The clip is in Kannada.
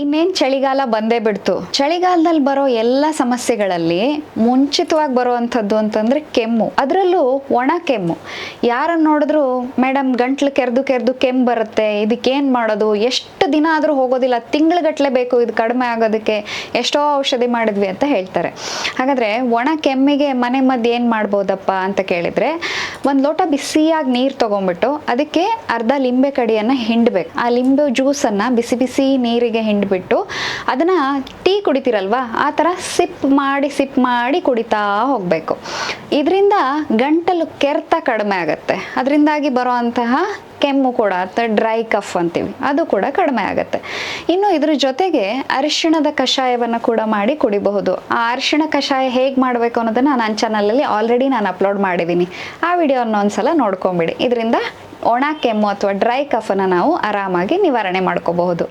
ಇನ್ನೇನು ಚಳಿಗಾಲ ಬಂದೇ ಬಿಡ್ತು. ಚಳಿಗಾಲದಲ್ಲಿ ಬರೋ ಎಲ್ಲ ಸಮಸ್ಯೆಗಳಲ್ಲಿ ಮುಂಚಿತವಾಗಿ ಬರುವಂಥದ್ದು ಅಂತಂದ್ರೆ ಕೆಮ್ಮು, ಅದರಲ್ಲೂ ಒಣ ಕೆಮ್ಮು. ಯಾರನ್ನು ನೋಡಿದ್ರು ಮೇಡಮ್ ಗಂಟ್ಲು ಕೆರೆದು ಕೆಮ್ಮು ಬರುತ್ತೆ, ಇದಕ್ಕೇನು ಮಾಡೋದು, ಎಷ್ಟು ದಿನ ಆದರೂ ಹೋಗೋದಿಲ್ಲ, ತಿಂಗಳುಗಟ್ಟಲೆ ಬೇಕು ಇದು ಕಡಿಮೆ ಆಗೋದಕ್ಕೆ, ಎಷ್ಟೋ ಔಷಧಿ ಮಾಡಿದ್ವಿ ಅಂತ ಹೇಳ್ತಾರೆ. ಹಾಗಾದರೆ ಒಣ ಕೆಮ್ಮಿಗೆ ಮನೆ ಮದ್ದು ಏನು ಮಾಡ್ಬೋದಪ್ಪ ಅಂತ ಕೇಳಿದರೆ, ಒಂದು ಲೋಟ ಬಿಸಿಯಾಗಿ ನೀರು ತೊಗೊಂಡ್ಬಿಟ್ಟು ಅದಕ್ಕೆ ಅರ್ಧ ಲಿಂಬೆ ಕಡಿಯನ್ನು ಹಿಂಡಬೇಕು. ಆ ಲಿಂಬೆ ಜ್ಯೂಸನ್ನು ಬಿಸಿ ಬಿಸಿ ನೀರಿಗೆ ಹಿಂಡ್ಬಿಟ್ಟು ಅದನ್ನು ಟೀ ಕುಡಿತೀರಲ್ವಾ ಆ ಥರ ಸಿಪ್ ಮಾಡಿ ಕುಡಿತಾ ಹೋಗಬೇಕು. ಇದರಿಂದ ಗಂಟಲು ಕೆರೆತ ಕಡಿಮೆ ಆಗುತ್ತೆ. ಅದರಿಂದಾಗಿ ಬರೋವಂತಹ ಕೆಮ್ಮು ಕೂಡ ಅಥವಾ ಡ್ರೈ ಕಫ್ ಅಂತೀವಿ ಅದು ಕೂಡ ಕಡಿಮೆ ಆಗುತ್ತೆ. ಇನ್ನು ಇದ್ರ ಜೊತೆಗೆ ಅರಿಶಿಣದ ಕಷಾಯವನ್ನು ಕೂಡ ಮಾಡಿ ಕುಡಿಬಹುದು. ಆ ಅರಿಶಿಣ ಕಷಾಯ ಹೇಗೆ ಮಾಡಬೇಕು ಅನ್ನೋದನ್ನು ನನ್ನ ಚಾನಲಲ್ಲಿ ಆಲ್ರೆಡಿ ನಾನು ಅಪ್ಲೋಡ್ ಮಾಡಿದ್ದೀನಿ. ಆ ವಿಡಿಯೋನ ಒಂದ್ಸಲ ನೋಡ್ಕೊಂಬಿಡಿ. ಇದರಿಂದ ಒಣ ಕೆಮ್ಮು ಅಥವಾ ಡ್ರೈ ಕಫನ್ನು ನಾವು ಆರಾಮಾಗಿ ನಿವಾರಣೆ ಮಾಡ್ಕೋಬಹುದು.